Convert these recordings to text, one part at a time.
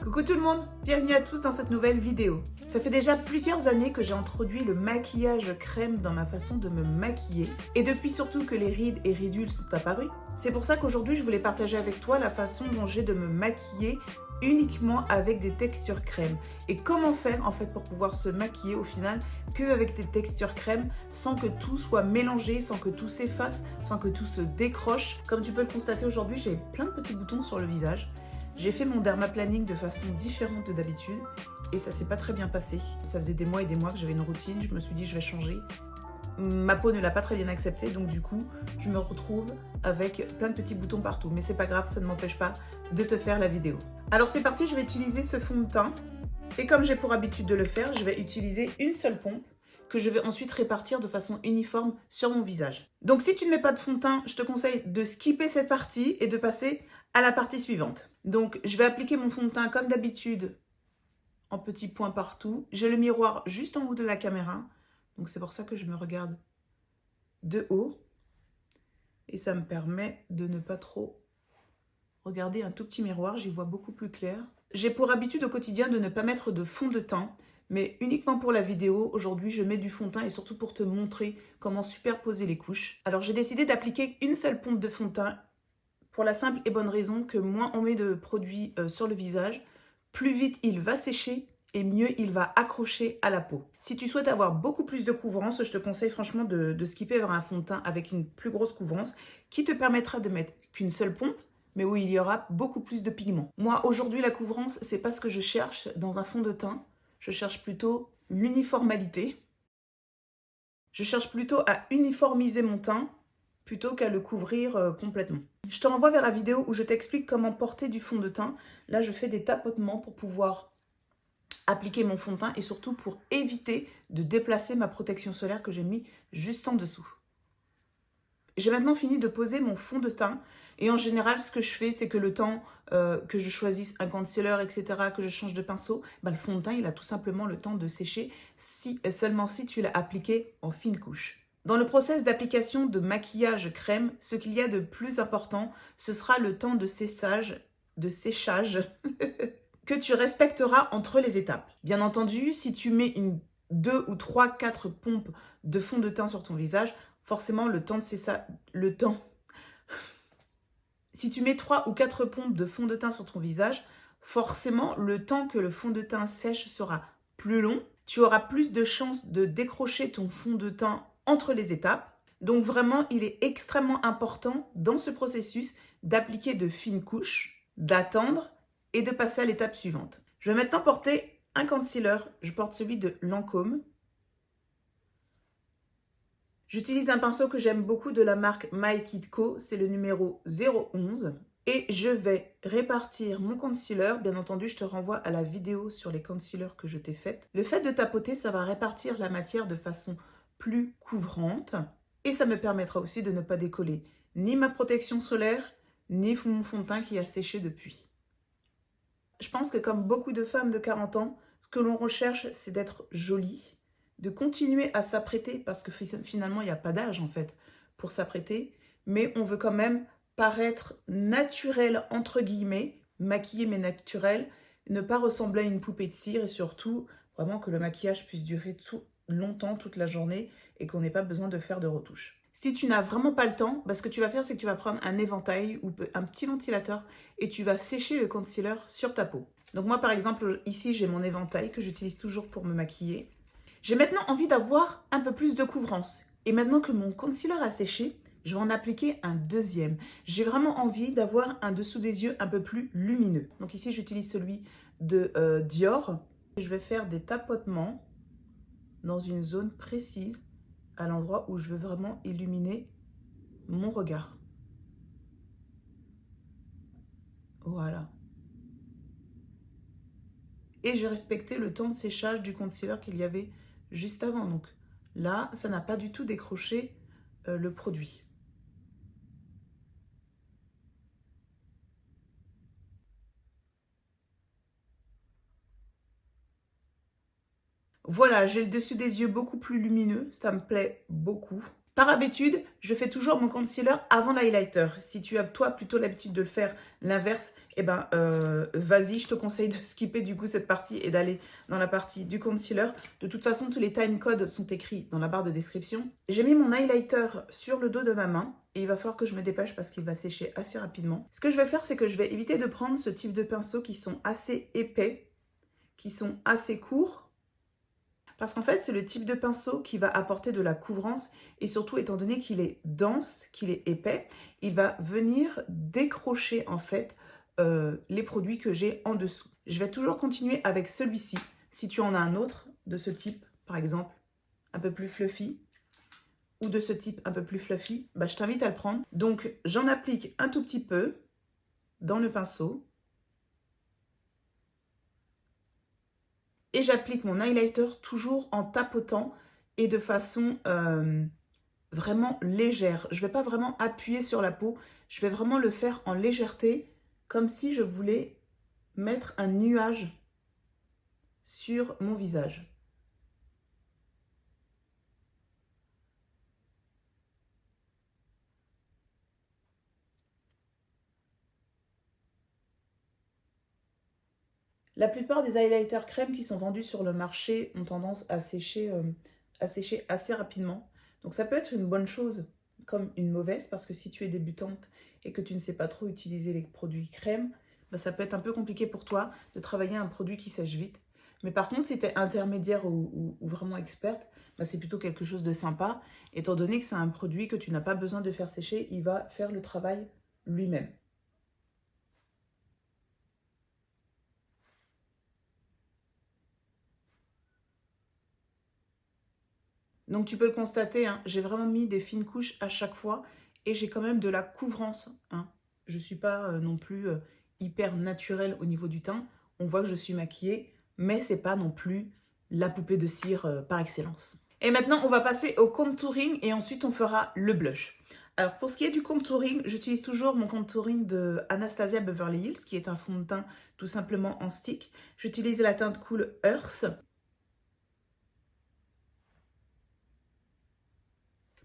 Coucou tout le monde, bienvenue à tous dans cette nouvelle vidéo. Ça fait déjà plusieurs années que j'ai introduit le maquillage crème dans ma façon de me maquiller et depuis surtout que les rides et ridules sont apparues. C'est pour ça qu'aujourd'hui je voulais partager avec toi la façon dont j'ai de me maquiller uniquement avec des textures crème et comment faire en fait pour pouvoir se maquiller au final qu'avec des textures crème sans que tout soit mélangé, sans que tout s'efface, sans que tout se décroche. Comme tu peux le constater aujourd'hui, j'ai plein de petits boutons sur le visage. J'ai fait mon dermaplaning de façon différente de d'habitude et ça s'est pas très bien passé. Ça faisait des mois et des mois que j'avais une routine, je me suis dit je vais changer. Ma peau ne l'a pas très bien accepté, donc du coup, je me retrouve avec plein de petits boutons partout. Mais c'est pas grave, ça ne m'empêche pas de te faire la vidéo. Alors c'est parti, je vais utiliser ce fond de teint. Et comme j'ai pour habitude de le faire, je vais utiliser une seule pompe que je vais ensuite répartir de façon uniforme sur mon visage. Donc si tu ne mets pas de fond de teint, je te conseille de skipper cette partie et de passer à la partie suivante. Donc je vais appliquer mon fond de teint comme d'habitude en petits points partout. J'ai le miroir juste en haut de la caméra. Donc c'est pour ça que je me regarde de haut. Et ça me permet de ne pas trop regarder un tout petit miroir. J'y vois beaucoup plus clair. J'ai pour habitude au quotidien de ne pas mettre de fond de teint. Mais uniquement pour la vidéo, aujourd'hui je mets du fond de teint et surtout pour te montrer comment superposer les couches. Alors j'ai décidé d'appliquer une seule pompe de fond de teint pour la simple et bonne raison que moins on met de produits sur le visage, plus vite il va sécher et mieux il va accrocher à la peau. Si tu souhaites avoir beaucoup plus de couvrance, je te conseille franchement de skipper vers un fond de teint avec une plus grosse couvrance qui te permettra de mettre qu'une seule pompe, mais où il y aura beaucoup plus de pigments. Moi, aujourd'hui, la couvrance, c'est pas ce que je cherche dans un fond de teint. Je cherche plutôt l'uniformalité. Je cherche plutôt à uniformiser mon teint plutôt qu'à le couvrir complètement. Je te renvoie vers la vidéo où je t'explique comment porter du fond de teint. Là, je fais des tapotements pour pouvoir appliquer mon fond de teint et surtout pour éviter de déplacer ma protection solaire que j'ai mis juste en dessous. J'ai maintenant fini de poser mon fond de teint et en général, ce que je fais, c'est que le temps que je choisisse un concealer, etc., que je change de pinceau, le fond de teint, il a tout simplement le temps de sécher seulement si tu l'as appliqué en fine couche. Dans le process d'application de maquillage crème, ce qu'il y a de plus important, ce sera le temps de séchage que tu respecteras entre les étapes. Bien entendu, si tu mets 2 ou 3, 4 pompes de fond de teint sur ton visage, forcément Si tu mets 3 ou 4 pompes de fond de teint sur ton visage, forcément, le temps que le fond de teint sèche sera plus long. Tu auras plus de chances de décrocher ton fond de teint entre les étapes. Donc vraiment, il est extrêmement important dans ce processus d'appliquer de fines couches, d'attendre et de passer à l'étape suivante. Je vais maintenant porter un concealer. Je porte celui de Lancôme. J'utilise un pinceau que j'aime beaucoup de la marque My Kid Co. C'est le numéro 011. Et je vais répartir mon concealer. Bien entendu, je te renvoie à la vidéo sur les concealers que je t'ai faite. Le fait de tapoter, ça va répartir la matière de façon plus couvrante. Et ça me permettra aussi de ne pas décoller ni ma protection solaire, ni mon fond de teint qui a séché depuis. Je pense que comme beaucoup de femmes de 40 ans, ce que l'on recherche, c'est d'être jolie, de continuer à s'apprêter, parce que finalement, il n'y a pas d'âge en fait pour s'apprêter, mais on veut quand même paraître naturel, entre guillemets, maquillée mais naturelle, ne pas ressembler à une poupée de cire et surtout, vraiment que le maquillage puisse durer longtemps, toute la journée et qu'on n'ait pas besoin de faire de retouches. Si tu n'as vraiment pas le temps, ce que tu vas faire, c'est que tu vas prendre un éventail ou un petit ventilateur et tu vas sécher le concealer sur ta peau. Donc moi, par exemple, ici, j'ai mon éventail que j'utilise toujours pour me maquiller. J'ai maintenant envie d'avoir un peu plus de couvrance. Et maintenant que mon concealer a séché, je vais en appliquer un deuxième. J'ai vraiment envie d'avoir un dessous des yeux un peu plus lumineux. Donc ici, j'utilise celui de Dior. Je vais faire des tapotements dans une zone précise à l'endroit où je veux vraiment illuminer mon regard. Voilà. Et j'ai respecté le temps de séchage du concealer qu'il y avait juste avant. Donc là, ça n'a pas du tout décroché le produit. Voilà, j'ai le dessus des yeux beaucoup plus lumineux. Ça me plaît beaucoup. Par habitude, je fais toujours mon concealer avant l'highlighter. Si tu as toi plutôt l'habitude de le faire l'inverse, eh ben vas-y, je te conseille de skipper du coup cette partie et d'aller dans la partie du concealer. De toute façon, tous les timecodes sont écrits dans la barre de description. J'ai mis mon highlighter sur le dos de ma main et il va falloir que je me dépêche parce qu'il va sécher assez rapidement. Ce que je vais faire, c'est que je vais éviter de prendre ce type de pinceaux qui sont assez épais, qui sont assez courts. Parce qu'en fait, c'est le type de pinceau qui va apporter de la couvrance et surtout, étant donné qu'il est dense, qu'il est épais, il va venir décrocher en fait les produits que j'ai en dessous. Je vais toujours continuer avec celui-ci. Si tu en as un autre de ce type, par exemple, un peu plus fluffy, ou de ce type un peu plus fluffy, bah, je t'invite à le prendre. Donc, j'en applique un tout petit peu dans le pinceau. Et j'applique mon highlighter toujours en tapotant et de façon vraiment légère. Je ne vais pas vraiment appuyer sur la peau. Je vais vraiment le faire en légèreté, comme si je voulais mettre un nuage sur mon visage. La plupart des highlighters crème qui sont vendus sur le marché ont tendance à sécher assez rapidement. Donc ça peut être une bonne chose comme une mauvaise, parce que si tu es débutante et que tu ne sais pas trop utiliser les produits crème, bah ça peut être un peu compliqué pour toi de travailler un produit qui sèche vite. Mais par contre, si tu es intermédiaire ou vraiment experte, bah c'est plutôt quelque chose de sympa, étant donné que c'est un produit que tu n'as pas besoin de faire sécher, il va faire le travail lui-même. Donc tu peux le constater, hein, j'ai vraiment mis des fines couches à chaque fois et j'ai quand même de la couvrance. Hein. Je ne suis pas non plus hyper naturelle au niveau du teint. On voit que je suis maquillée, mais ce n'est pas non plus la poupée de cire par excellence. Et maintenant, on va passer au contouring et ensuite on fera le blush. Alors pour ce qui est du contouring, j'utilise toujours mon contouring de Anastasia Beverly Hills, qui est un fond de teint tout simplement en stick. J'utilise la teinte Cool Earth.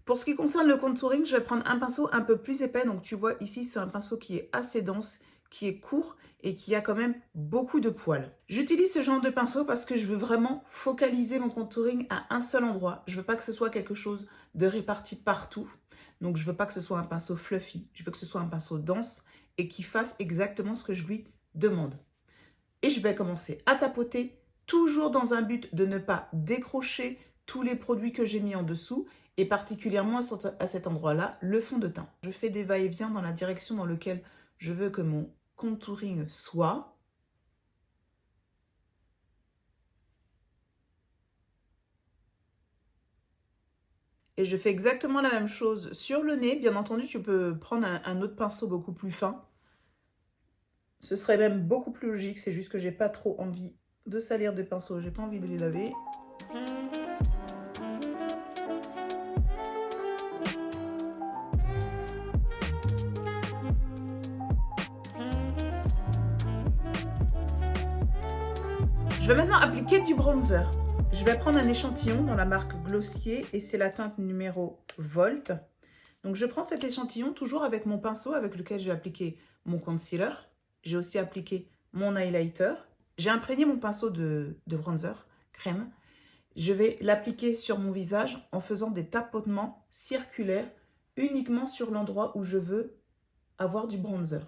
Pour ce qui concerne le contouring, je vais prendre un pinceau un peu plus épais. Donc tu vois ici, c'est un pinceau qui est assez dense, qui est court et qui a quand même beaucoup de poils. J'utilise ce genre de pinceau parce que je veux vraiment focaliser mon contouring à un seul endroit. Je ne veux pas que ce soit quelque chose de réparti partout. Donc je ne veux pas que ce soit un pinceau fluffy. Je veux que ce soit un pinceau dense et qui fasse exactement ce que je lui demande. Et je vais commencer à tapoter, toujours dans un but de ne pas décrocher tous les produits que j'ai mis en dessous, et particulièrement à cet endroit-là, le fond de teint. Je fais des va-et-vient dans la direction dans laquelle je veux que mon contouring soit. Et je fais exactement la même chose sur le nez. Bien entendu, tu peux prendre un autre pinceau beaucoup plus fin. Ce serait même beaucoup plus logique, c'est juste que j'ai pas trop envie de salir des pinceaux, j'ai pas envie de les laver. Je vais maintenant appliquer du bronzer. Je vais prendre un échantillon dans la marque Glossier et c'est la teinte numéro Volt. Donc je prends cet échantillon toujours avec mon pinceau avec lequel j'ai appliqué mon concealer. J'ai aussi appliqué mon highlighter. J'ai imprégné mon pinceau de bronzer crème. Je vais l'appliquer sur mon visage en faisant des tapotements circulaires uniquement sur l'endroit où je veux avoir du bronzer.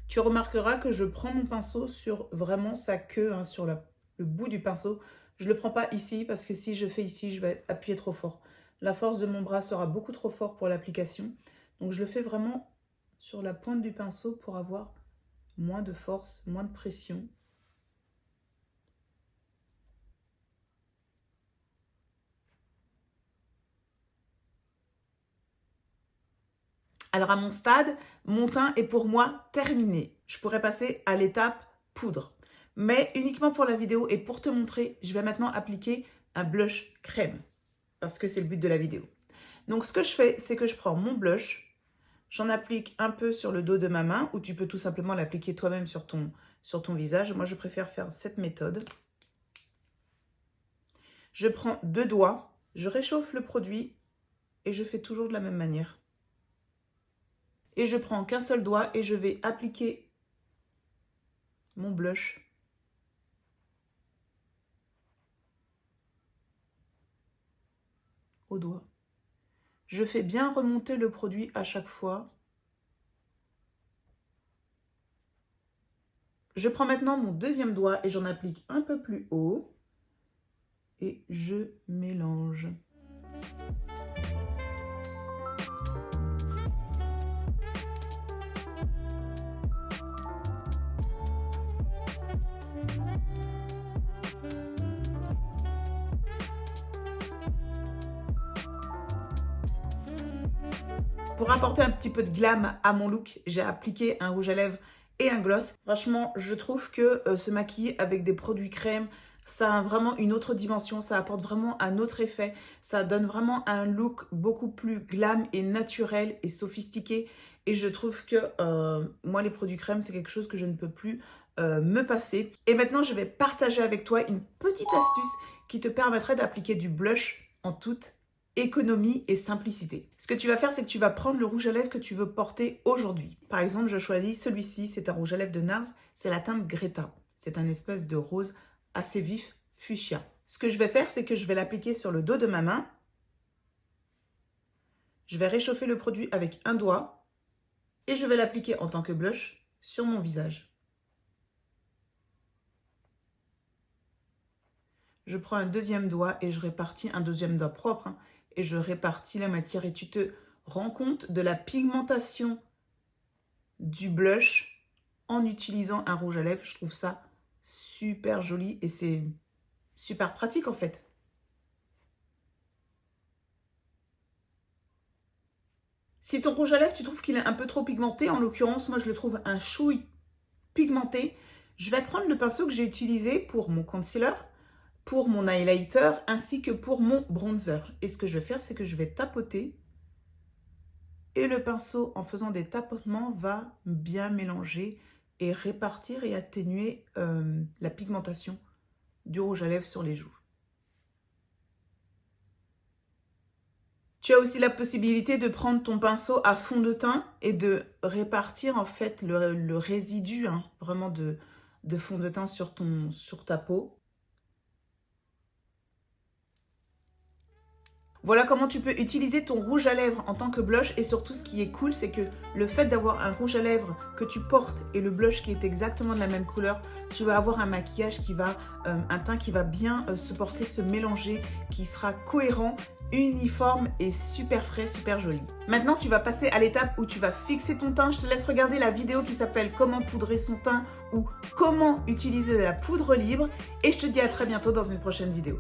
Tu remarqueras que je prends mon pinceau sur vraiment sa queue, hein, sur le bout du pinceau. Je ne le prends pas ici parce que si je fais ici, je vais appuyer trop fort. La force de mon bras sera beaucoup trop fort pour l'application. Donc je le fais vraiment sur la pointe du pinceau pour avoir moins de force, moins de pression. Alors à mon stade, mon teint est pour moi terminé. Je pourrais passer à l'étape poudre. Mais uniquement pour la vidéo et pour te montrer, je vais maintenant appliquer un blush crème, parce que c'est le but de la vidéo. Donc, ce que je fais, c'est que je prends mon blush, j'en applique un peu sur le dos de ma main, ou tu peux tout simplement l'appliquer toi-même sur ton visage. Moi, je préfère faire cette méthode. Je prends 2 doigts, je réchauffe le produit et je fais toujours de la même manière. Et je prends qu'un seul doigt et je vais appliquer mon blush au doigt. Je fais bien remonter le produit à chaque fois. Je prends maintenant mon deuxième doigt et j'en applique un peu plus haut. Et je mélange. Pour apporter un petit peu de glam à mon look, j'ai appliqué un rouge à lèvres et un gloss. Franchement, je trouve que se maquiller avec des produits crème, ça a vraiment une autre dimension, ça apporte vraiment un autre effet. Ça donne vraiment un look beaucoup plus glam et naturel et sophistiqué. Et je trouve que moi, les produits crème, c'est quelque chose que je ne peux plus me passer. Et maintenant, je vais partager avec toi une petite astuce qui te permettrait d'appliquer du blush en toute économie et simplicité. Ce que tu vas faire, c'est que tu vas prendre le rouge à lèvres que tu veux porter aujourd'hui. Par exemple, je choisis celui-ci, c'est un rouge à lèvres de NARS, c'est la teinte Greta. C'est un espèce de rose assez vif, fuchsia. Ce que je vais faire, c'est que je vais l'appliquer sur le dos de ma main. Je vais réchauffer le produit avec un doigt et je vais l'appliquer en tant que blush sur mon visage. Je prends un deuxième doigt et je répartis, un deuxième doigt propre, hein, et je répartis la matière. Et tu te rends compte de la pigmentation du blush en utilisant un rouge à lèvres. Je trouve ça super joli et c'est super pratique en fait. Si ton rouge à lèvres, tu trouves qu'il est un peu trop pigmenté, en l'occurrence, moi je le trouve un chouille pigmenté, je vais prendre le pinceau que j'ai utilisé pour mon concealer, pour mon highlighter, ainsi que pour mon bronzer. Et ce que je vais faire, c'est que je vais tapoter. Et le pinceau, en faisant des tapotements, va bien mélanger et répartir et atténuer la pigmentation du rouge à lèvres sur les joues. Tu as aussi la possibilité de prendre ton pinceau à fond de teint et de répartir en fait le résidu vraiment de fond de teint sur ta peau. Voilà comment tu peux utiliser ton rouge à lèvres en tant que blush. Et surtout, ce qui est cool, c'est que le fait d'avoir un rouge à lèvres que tu portes et le blush qui est exactement de la même couleur, tu vas avoir un maquillage qui va, un teint qui va bien se porter, se mélanger, qui sera cohérent, uniforme et super frais, super joli. Maintenant, tu vas passer à l'étape où tu vas fixer ton teint. Je te laisse regarder la vidéo qui s'appelle « Comment poudrer son teint » ou « Comment utiliser de la poudre libre » et je te dis à très bientôt dans une prochaine vidéo.